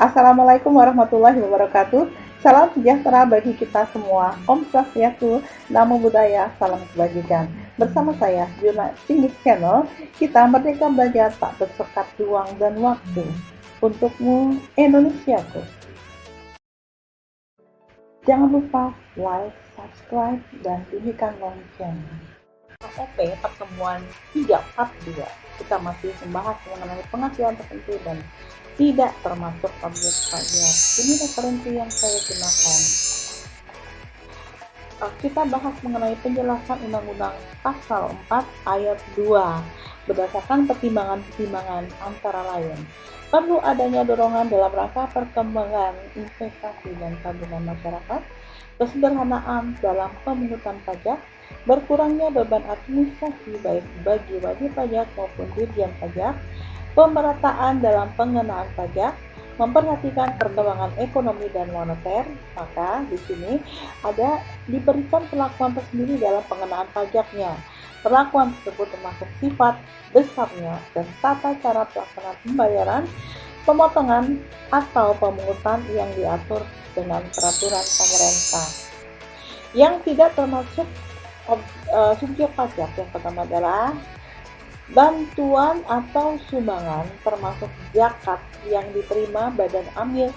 Assalamualaikum warahmatullahi wabarakatuh. Salam sejahtera bagi kita semua. Om Swastiastu, Namo Buddhaya, salam kebajikan. Bersama saya, Juna Singgih Channel, kita merdeka belajar tak bersekat ruang dan waktu. Untukmu, Indonesiaku. Jangan lupa like, subscribe, dan bunyikan lonceng. OP pertemuan 3 part 2. Kita masih membahas mengenai penghasilan tertentu dan tidak termasuk objek pajak. Ini referensi yang saya gunakan. Kita bahas mengenai penjelasan Undang-Undang Pasal 4 Ayat 2 berdasarkan pertimbangan-pertimbangan antara lain. Perlu adanya dorongan dalam rangka perkembangan investasi dan tabungan masyarakat, kesederhanaan dalam pemungutan pajak, berkurangnya beban administrasi baik bagi wajib pajak maupun dirjen pajak, pemerataan dalam pengenaan pajak, memperhatikan perkembangan ekonomi dan moneter. Maka di sini ada diberikan perlakuan tersendiri dalam pengenaan pajaknya. Perlakuan tersebut termasuk sifat, besarnya, dan tata cara pelaksanaan pembayaran, pemotongan, atau pemungutan yang diatur dengan peraturan pemerintah. Yang tidak termasuk subjek pajak yang pertama adalah bantuan atau sumbangan, termasuk zakat yang diterima badan amil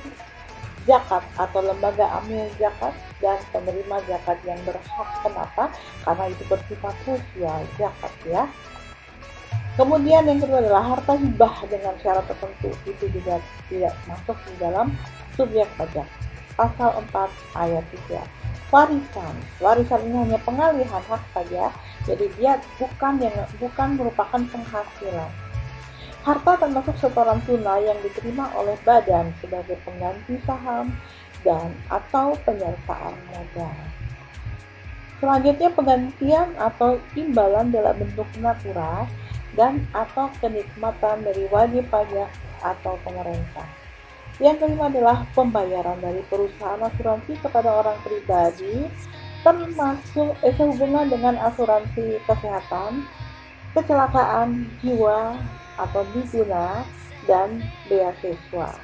zakat atau lembaga amil zakat dan penerima zakat yang berhak. Kenapa? Karena itu bersifat sosial zakat ya. Kemudian yang kedua adalah harta hibah dengan syarat tertentu, itu juga tidak masuk di dalam subjek pajak. Pasal 4 ayat 3. Warisan ini hanya pengalihan hak saja, jadi dia bukan merupakan penghasilan. Harta termasuk setoran tunai yang diterima oleh badan sebagai pengganti saham dan atau penyertaan modal. Selanjutnya penggantian atau imbalan dalam bentuk natura dan atau kenikmatan dari wajib pajak atau pemerintah. Yang kelima adalah pembayaran dari perusahaan asuransi kepada orang pribadi, termasuk sehubungan dengan asuransi kesehatan, kecelakaan jiwa atau diguna, dan beasiswa.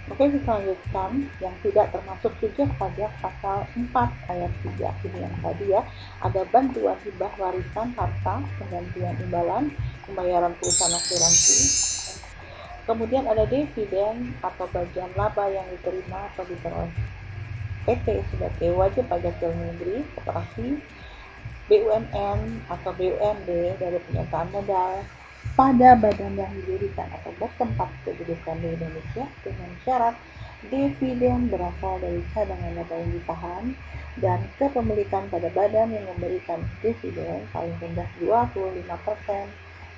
Oke, kita lanjutkan yang tidak termasuk subjek pajak pasal 4 ayat 3. Ini yang tadi ya, ada bantuan hibah warisan harta, penggantian imbalan, pembayaran perusahaan asuransi. Kemudian ada dividen atau bagian laba yang diterima atau diperoleh PT sebagai wajib pajak dalam negeri, koperasi, BUMN atau BUMD dari penyertaan modal pada badan yang didirikan atau bertempat kedudukan di Indonesia dengan syarat dividen berasal dari cadangan laba yang ditahan dan kepemilikan pada badan yang memberikan dividen paling rendah 25%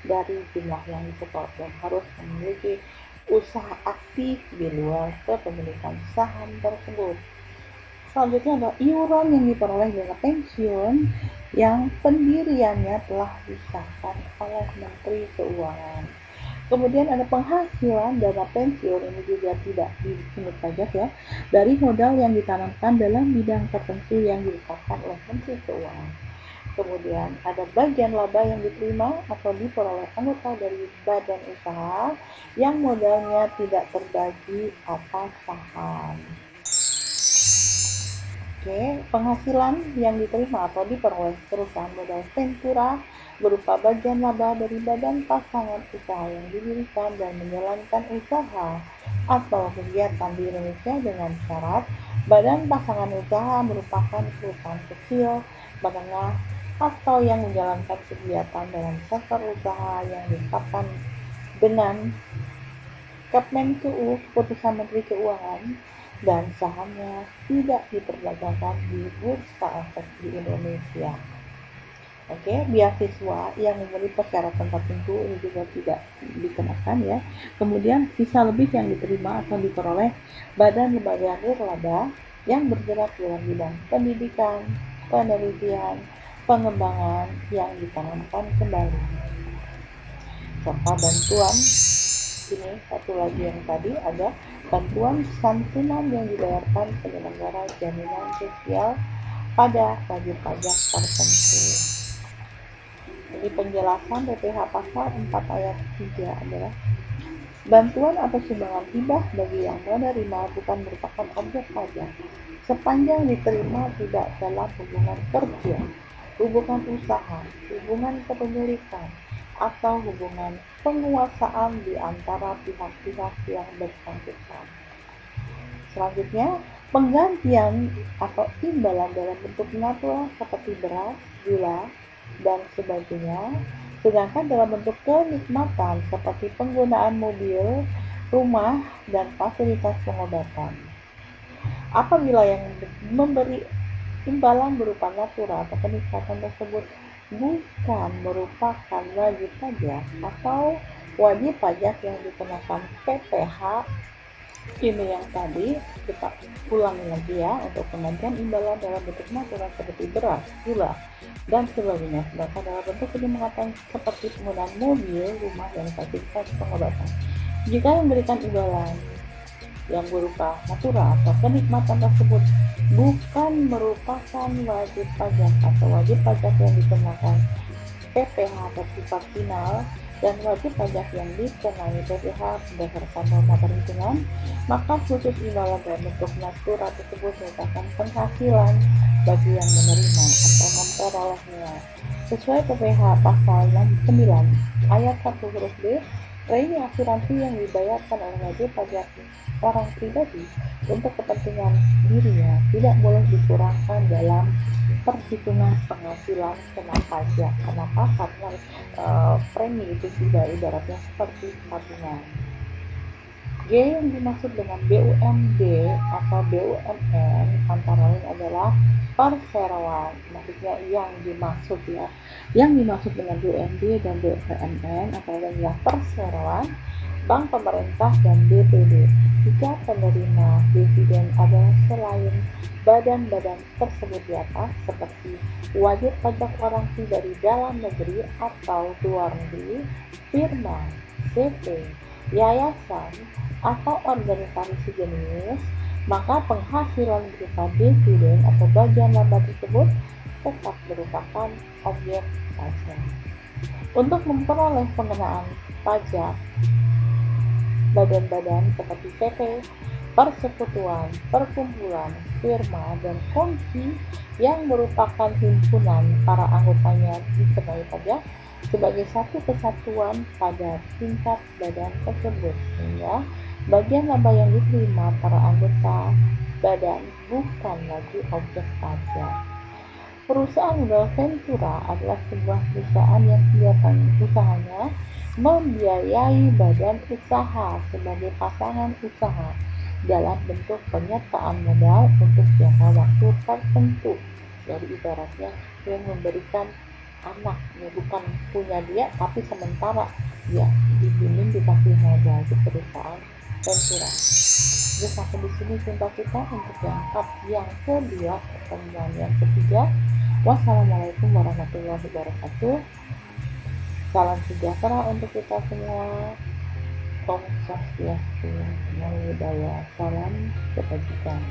dari jumlah yang disetor dan harus memiliki usaha aktif di luar kepemilikan saham tersebut. Selanjutnya ada iuran yang diperoleh dana pensiun yang pendiriannya telah disahkan oleh Menteri Keuangan. Kemudian ada penghasilan dana pensiun, ini juga tidak dipungut pajak ya, dari modal yang ditanamkan dalam bidang tertentu yang ditetapkan oleh Menteri Keuangan. Kemudian ada bagian laba yang diterima atau diperoleh anggota dari badan usaha yang modalnya tidak terbagi atas saham. Penghasilan yang diterima atau diperoleh perusahaan modal ventura berupa bagian laba dari badan pasangan usaha yang didirikan dan menjalankan usaha atau kegiatan di Indonesia dengan syarat badan pasangan usaha merupakan perusahaan kecil, menengah, atau yang menjalankan kegiatan dalam sektor usaha yang ditetapkan dengan Kemenkeu, Keputusan Menteri Keuangan, dan sahamnya tidak diperdagangkan di bursa efek di Indonesia. Beasiswa yang memenuhi persyaratan tertentu ini juga tidak dikenakan ya. Kemudian sisa lebih yang diterima atau diperoleh badan lembaga nirlaba yang bergerak dalam bidang pendidikan, penelitian, pengembangan yang ditanamkan kembali, serta bantuan. Ini satu lagi yang tadi ada bantuan santunan yang dibayarkan penyelenggara jaminan sosial pada wajib pajak tertentu. Jadi penjelasan BPH pasal 4 ayat 3 adalah Bantuan atau sumbangan hibah bagi yang menerima bukan merupakan objek pajak sepanjang diterima tidak dalam hubungan kerja, hubungan usaha, hubungan kepemilikan, atau hubungan penguasaan di antara pihak-pihak yang bersangkutan. Selanjutnya, penggantian atau imbalan dalam bentuk natural seperti beras, gula, dan sebagainya, sedangkan dalam bentuk kenikmatan seperti penggunaan mobil, rumah, dan fasilitas pengobatan. Apabila yang memberi imbalan berupa natural atau kenikmatan tersebut bukan merupakan wajib pajak atau wajib pajak yang dikenakan PPh, ini yang tadi kita ulangi lagi ya, untuk penggantian imbalan dalam bentuk natural seperti beras, gula, dan sebagainya, sedangkan dalam bentuk kenikmatan seperti penggunaan mobil, rumah, dan fasilitas pengobatan. Jika yang memberikan imbalan yang berupa natural atau kenikmatan tersebut bukan merupakan wajib pajak atau wajib pajak yang dikenakan PPh bersifat final dan wajib pajak yang dikenai PPh berdasarkan norma perhitungan, maka khusus imbalan dalam bentuk natural tersebut merupakan penghasilan bagi yang menerima atau memperolehnya. Sesuai PPh pasal 9 ayat 1 huruf B, premi asuransi yang dibayarkan oleh wajib pajak orang pribadi untuk kepentingan dirinya tidak boleh dikurangkan dalam perhitungan penghasilan kena pajak. Kenapa? Karena premi itu sudah ibaratnya seperti tabungan. G yang dimaksud dengan BUMD atau BUMN antara lain adalah perseroan. Maksudnya yang dimaksud dengan BUMD dan BUMN antara lain adalah perseroan, bank pemerintah, dan BPD. Jika penerima dividen adalah selain badan-badan tersebut di atas seperti wajib pajak orang pribadi dalam negeri atau luar negeri, firma, CP, yayasan, atau organisasi sejenis, maka penghasilan berupa dividen atau bagian laba tersebut tetap merupakan objek pajak. Untuk memperoleh pengenaan pajak badan-badan seperti PT, persekutuan, perkumpulan, firma, dan komisi yang merupakan himpunan para anggotanya dikenai pajak sebagai satu kesatuan pada tingkat badan tersebut, sehingga bagian laba yang diterima para anggota badan bukan lagi objek pajak. Perusahaan modal Ventura adalah sebuah perusahaan yang kegiatan usahanya membiayai badan usaha sebagai pasangan usaha dalam bentuk penyertaan modal untuk jangka waktu tertentu. Jadi ibaratnya yang memberikan anak, ya bukan punya dia tapi sementara ya dibimbing dikasih modal di perusahaan Ventura. Jadi sampai di sini jumpa kita untuk yang kedua, pertemuan yang ketiga. Wassalamualaikum warahmatullahi wabarakatuh. Salam sejahtera untuk kita semua. Om Swastiastu, Namo Buddhaya. Salam kebajikan.